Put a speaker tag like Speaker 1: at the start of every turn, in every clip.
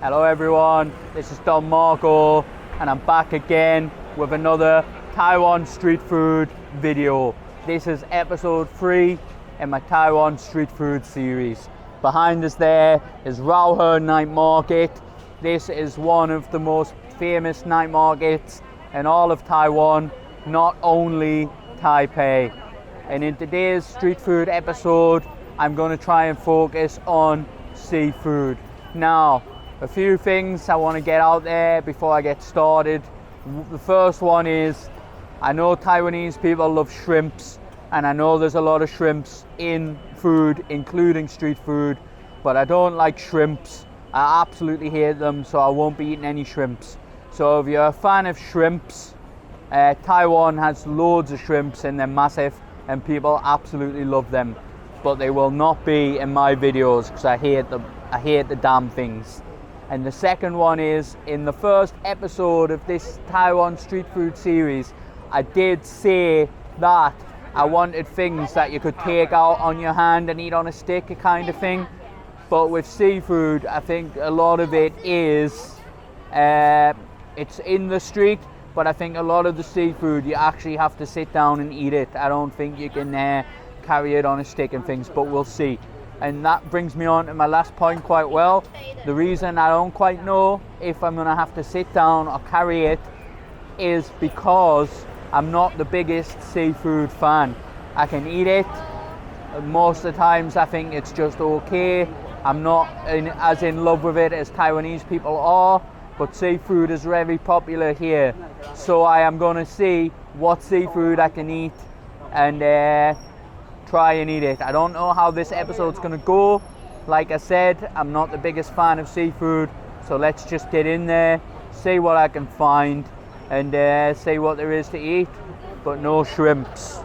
Speaker 1: Hello everyone, this is Don Maarko and I'm back again with another Taiwan street food video. This is episode 3 in my Taiwan street food series. Behind us there is Raohe Night Market. This is one of the most famous night markets in all of Taiwan, not only Taipei. And in today's street food episode, I'm going to try and focus on seafood. Now, a few things I want to get out there before I get started. The first one is, I know Taiwanese people love shrimps, and I know there's a lot of shrimps in food, including street food, but I don't like shrimps. I absolutely hate them, so I won't be eating any shrimps. So if you're a fan of shrimps, Taiwan has loads of shrimps and they're massive and people absolutely love them. But they will not be in my videos because I hate them. I hate the damn things. And the second one is, in the first episode of this Taiwan street food series, I did say that I wanted things that you could take out on your hand and eat on a stick, kind of thing. But with seafood, I think a lot of it is, it's in the street, but I think a lot of the seafood, you actually have to sit down and eat it. I don't think you can carry it on a stick and things, but we'll see. And that brings me on to my last point quite well. The reason I don't quite know if I'm gonna have to sit down or carry it is because I'm not the biggest seafood fan. I can eat it. Most of the times I think it's just okay. I'm not as in love with it as Taiwanese people are, but seafood is very popular here. So I am gonna see what seafood I can eat and try and eat it. I don't know how this episode's gonna go. Like I said, I'm not the biggest fan of seafood, so let's just get in there, see what I can find, and see what there is to eat, but no shrimps.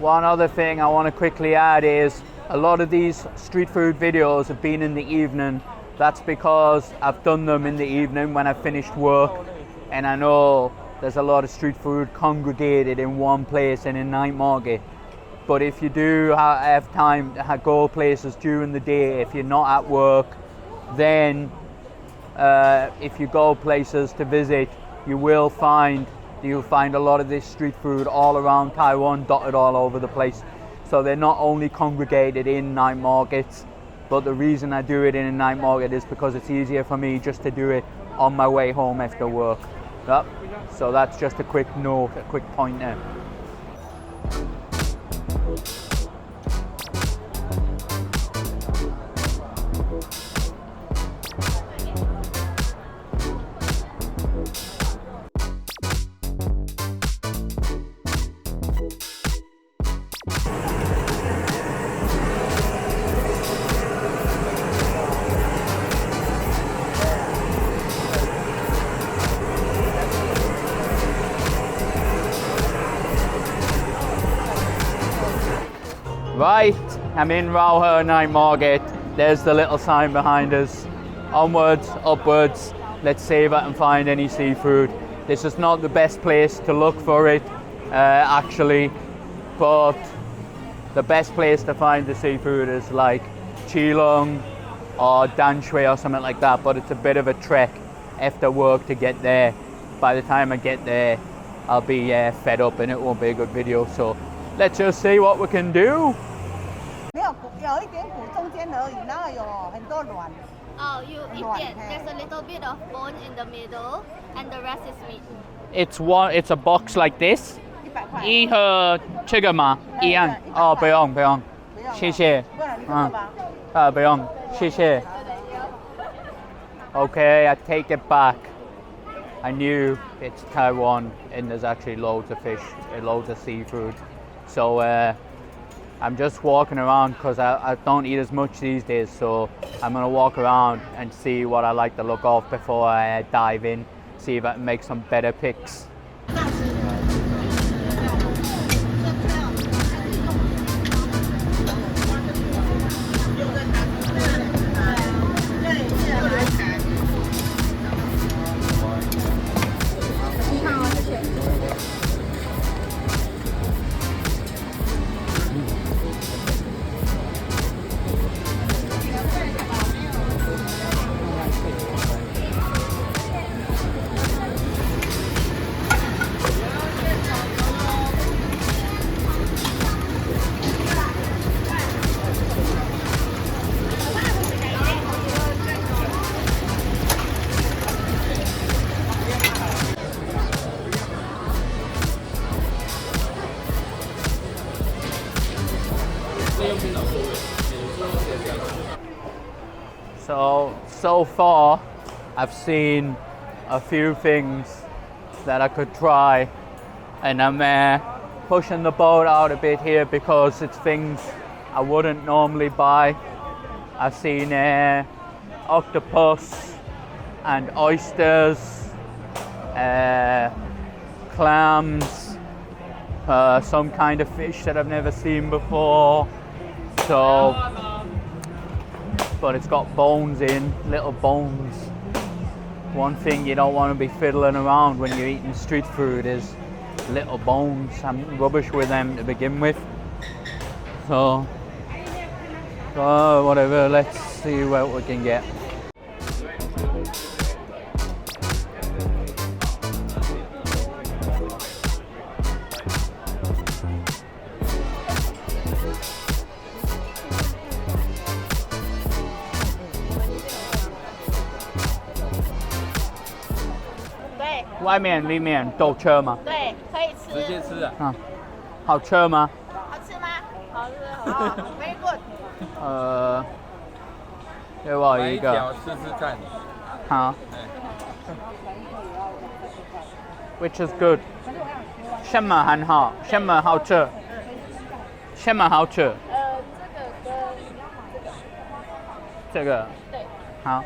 Speaker 1: One other thing I want to quickly add is, a lot of these street food videos have been in the evening. That's because I've done them in the evening when I've finished work, and I know there's a lot of street food congregated in one place in a night market. But if you do have time to go places during the day, if you're not at work, then if you go places to visit, you'll find a lot of this street food all around Taiwan, dotted all over the place. So they're not only congregated in night markets, but the reason I do it in a night market is because it's easier for me just to do it on my way home after work. Yep. So that's just a quick note, a quick point there. Right, I'm in Raohe Night Market. There's the little sign behind us. Onwards, upwards. Let's see if I can find any seafood. This is not the best place to look for it, actually, but the best place to find the seafood is like Keelung or Danshui or something like that, but it's a bit of a trek after work to get there. By the time I get there, I'll be fed up and it won't be a good video, so let's just see what we can do.
Speaker 2: Oh, you eat it. There's a little bit of bone in the middle, and the rest is meat.
Speaker 1: It's a box like this. 一盒这个吗？一样。哦，不用不用，谢谢。不用，谢谢。Okay, I take it back. I knew it's Taiwan and there's actually loads of fish, loads of seafood. So I'm just walking around because I don't eat as much these days, so I'm going to walk around and see what I like the look of before I dive in, see if I can make some better picks. So far, I've seen a few things that I could try, and I'm pushing the boat out a bit here because it's things I wouldn't normally buy. I've seen octopus and oysters, clams, some kind of fish that I've never seen before. So, but it's got bones in, little bones. One thing you don't want to be fiddling around when you're eating street food is little bones. I'm rubbish with them to begin with. So whatever, let's see what we can get.外面里面都吃吗？
Speaker 2: 对，可以吃。
Speaker 3: 直接吃啊？
Speaker 1: 啊，好吃吗？
Speaker 2: 好吃吗？好吃，好，very good。
Speaker 1: 给我
Speaker 3: 买
Speaker 1: 一个。
Speaker 3: 一条试试看。
Speaker 1: 好。
Speaker 3: 哎
Speaker 1: Which is good？ 什么很好？什么好吃？什么好吃？这个跟这个。对。好。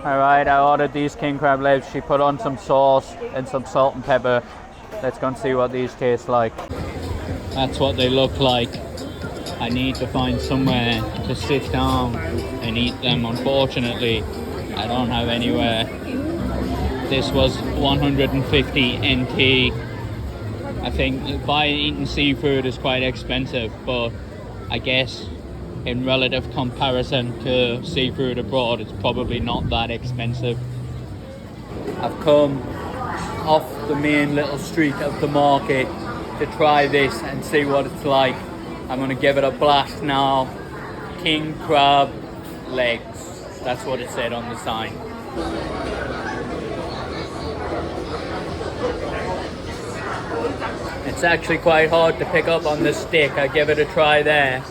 Speaker 1: Alright, I ordered these king crab legs. She put on some sauce and some salt and pepper. Let's go and see what these taste like. That's what they look like. I need to find somewhere to sit down and eat them. Unfortunately, I don't have anywhere. This was 150 NT. I think eating seafood is quite expensive, but I guess in relative comparison to seafood abroad, it's probably not that expensive. I've come off the main little street of the market to try this and see what it's like. I'm going to give it a blast now. King crab legs. That's what it said on the sign. It's actually quite hard to pick up on the stick. I give it a try there.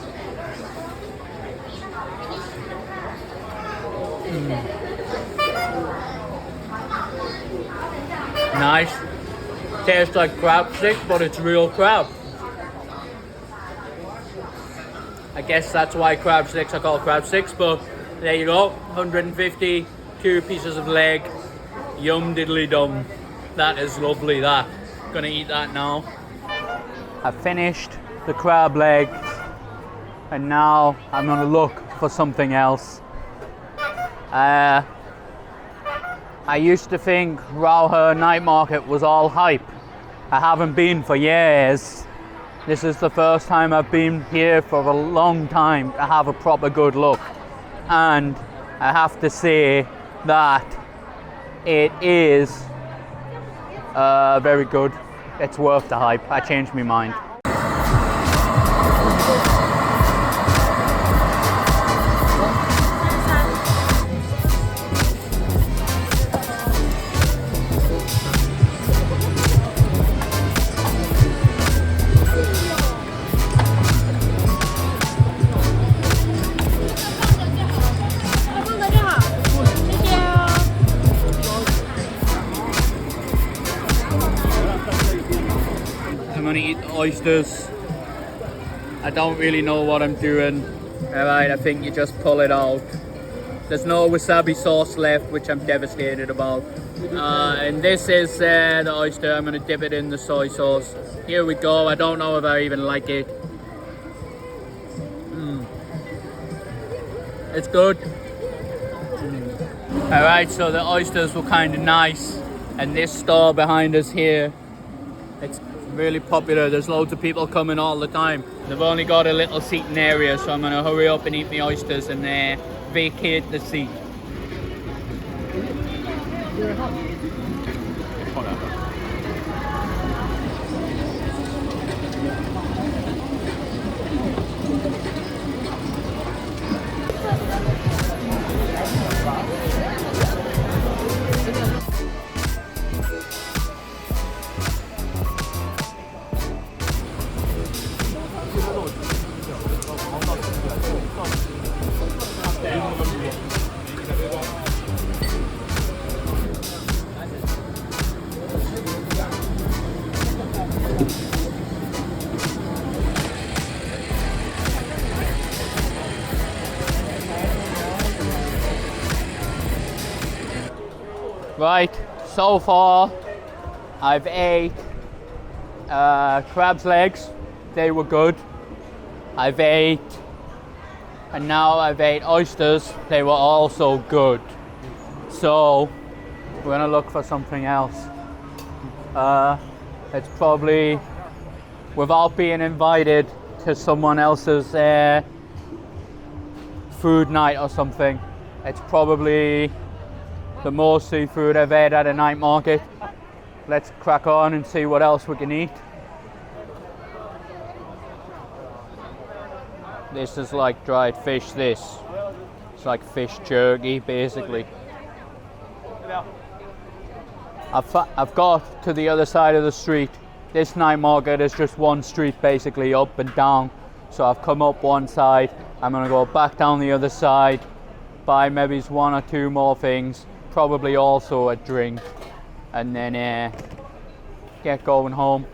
Speaker 1: Nice. Tastes like crab stick, but it's real crab. I guess that's why crab sticks are called crab sticks, but there you go. 150, 2 pieces of leg. Yum diddly dum. That is lovely, that. Gonna eat that now. I've finished the crab legs, and now I'm gonna look for something else. I used to think Raohe Night Market was all hype. I haven't been for years. This is the first time I've been here for a long time to have a proper good look. And I have to say that it is very good. It's worth the hype. I changed my mind. I'm gonna eat the oysters. I don't really know what I'm doing. Alright, I think you just pull it out. There's no wasabi sauce left, which I'm devastated about. And this is the oyster. I'm gonna dip it in the soy sauce. Here we go. I don't know if I even like it. It's good. Alright, so the oysters were kind of nice. And this store behind us here, it's really popular. There's loads of people coming all the time. They've only got a little seating area, so I'm going to hurry up and eat my oysters and vacate the seat. Right, so far I've ate crab's legs, they were good. And now I've ate oysters, they were also good. So we're gonna look for something else. It's probably, without being invited to someone else's food night or something, it's probably the most seafood I've had at a night market. Let's crack on and see what else we can eat. This is like dried fish, this. It's like fish jerky, basically. I've got to the other side of the street. This night market is just one street basically, up and down. So I've come up one side, I'm gonna go back down the other side, buy maybe one or two more things, probably also a drink, and then get going home.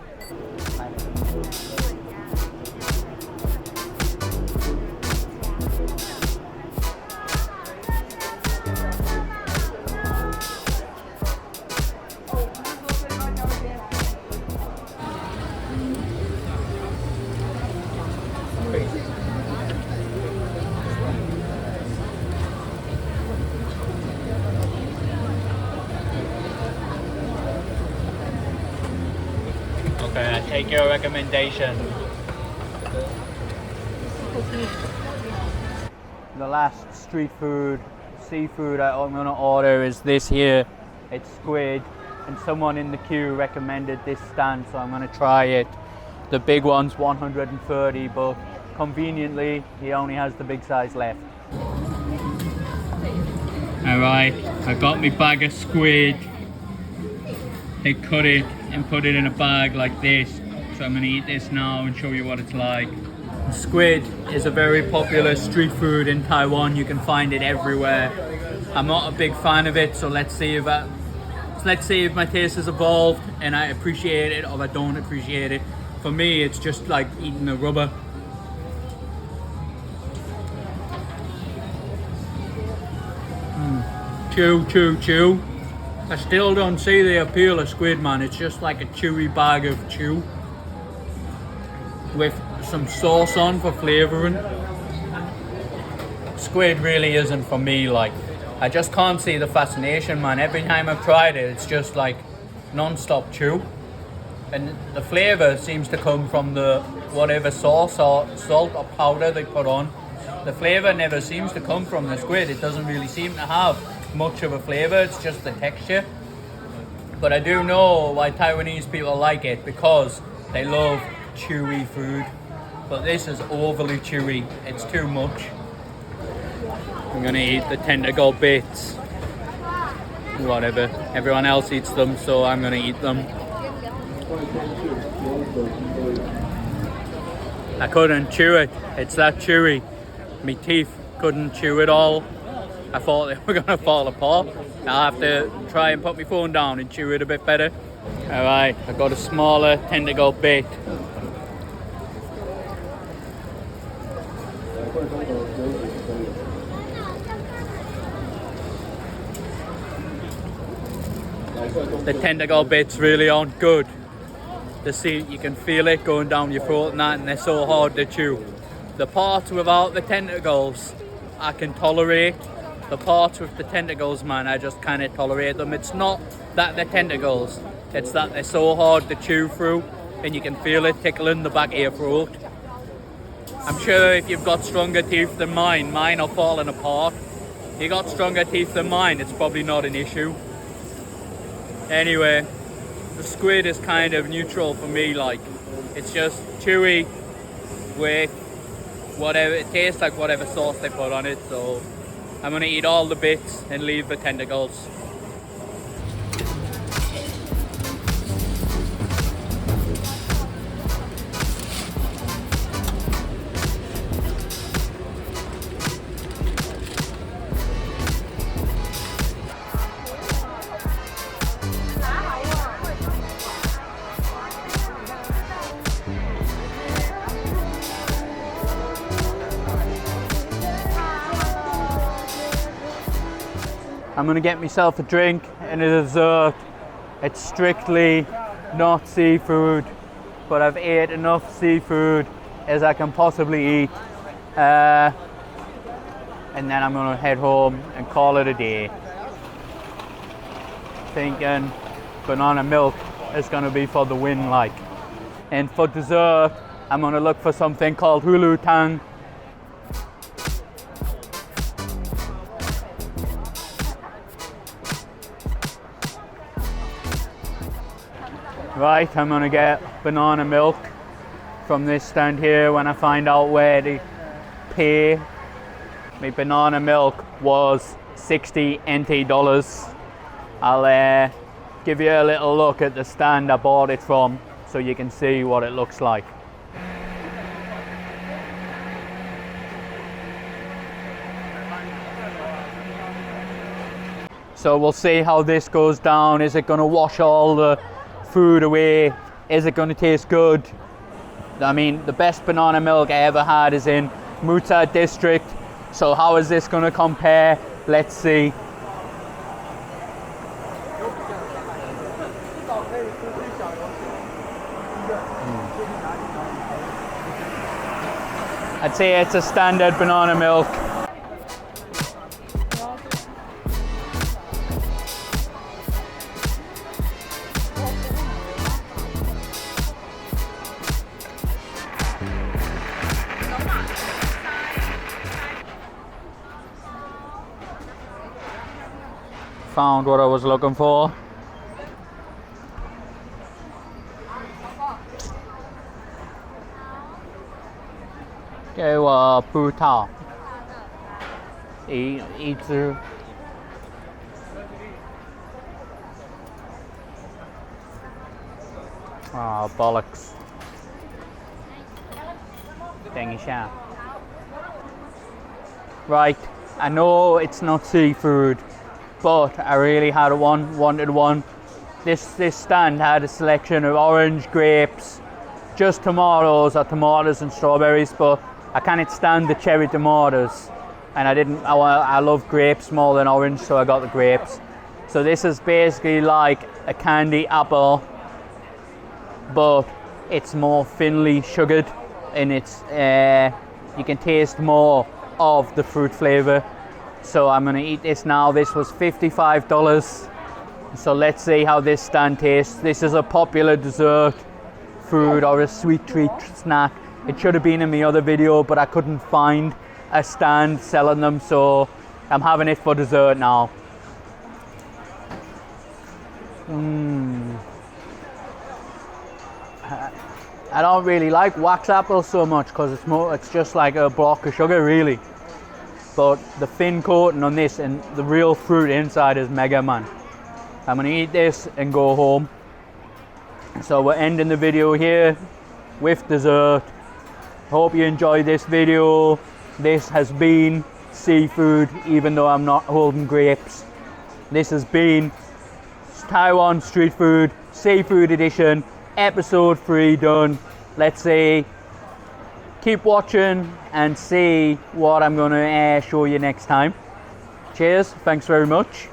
Speaker 1: Okay, I take your recommendation. The last street food, seafood I'm gonna order is this here. It's squid, and someone in the queue recommended this stand, so I'm gonna try it. The big one's 130, but conveniently, he only has the big size left. Alright, I got my bag of squid. They cut it and put it in a bag like this. So I'm gonna eat this now and show you what it's like. Squid is a very popular street food in Taiwan. You can find it everywhere. I'm not a big fan of it, so let's see if my taste has evolved and I appreciate it or I don't appreciate it. For me, it's just like eating a rubber. Chew, chew, chew. I still don't see the appeal of squid, man. It's just like a chewy bag of chew with some sauce on for flavouring. Squid really isn't for me, like, I just can't see the fascination, man. Every time I've tried it, it's just like non-stop chew. And the flavour seems to come from the whatever sauce or salt or powder they put on. The flavour never seems to come from the squid. It doesn't really seem to have much of a flavour, it's just the texture. But I do know why Taiwanese people like it, because they love chewy food. But this is overly chewy, it's too much. I'm gonna eat the tentacle bits. Whatever, everyone else eats them, so I'm gonna eat them. I couldn't chew it, it's that chewy. My teeth couldn't chew it all. I thought they were gonna fall apart. I'll have to try and put my phone down and chew it a bit better. Alright, I got a smaller tentacle bit. The tentacle bits really aren't good. You can feel it going down your throat and that, and they're so hard to chew. The parts without the tentacles I can tolerate. The parts with the tentacles, man, I just can't tolerate them. It's not that they're tentacles, it's that they're so hard to chew through and you can feel it tickling the back of your throat. I'm sure if you've got stronger teeth than mine are falling apart. If you got stronger teeth than mine, it's probably not an issue. Anyway, the squid is kind of neutral for me, like, it's just chewy with whatever, it tastes like whatever sauce they put on it, so I'm gonna eat all the bits and leave the tentacles. I'm gonna get myself a drink and a dessert. It's strictly not seafood, but I've ate enough seafood as I can possibly eat. And then I'm gonna head home and call it a day. Thinking banana milk is gonna be for the win, like. And for dessert, I'm gonna look for something called hulu tang. Right, I'm gonna get banana milk from this stand here when I find out where to pay. My banana milk was 60 NT dollars. I'll give you a little look at the stand I bought it from so you can see what it looks like. So we'll see how this goes down. Is it gonna wash all the food away? Is it going to taste good? I mean, the best banana milk I ever had is in Muta district, so how is this going to compare? Let's see. I'd say it's a standard banana milk. Found what I was looking for. Cái bù thảo ý chứ. Ah, bollocks. Right, I know it's not seafood, but I really wanted one. This stand had a selection of orange, grapes, just tomatoes and strawberries, but I can't stand the cherry tomatoes, and I love grapes more than orange, so I got the grapes. So this is basically like a candy apple, but it's more thinly sugared, and it's you can taste more of the fruit flavor. So I'm gonna eat this now. This was $55. So let's see how this stand tastes. This is a popular dessert food or a sweet treat snack. It should have been in my other video, but I couldn't find a stand selling them, so I'm having it for dessert now. I don't really like wax apples so much because it's just like a block of sugar, really. But the thin coating on this and the real fruit inside is mega, man. I'm gonna eat this and go home. So we're ending the video here with dessert. Hope you enjoyed this video. This has been seafood, even though I'm not holding grapes. This has been Taiwan Street Food Seafood Edition, episode 3 done. Let's see. Keep watching and see what I'm gonna show you next time. Cheers, thanks very much.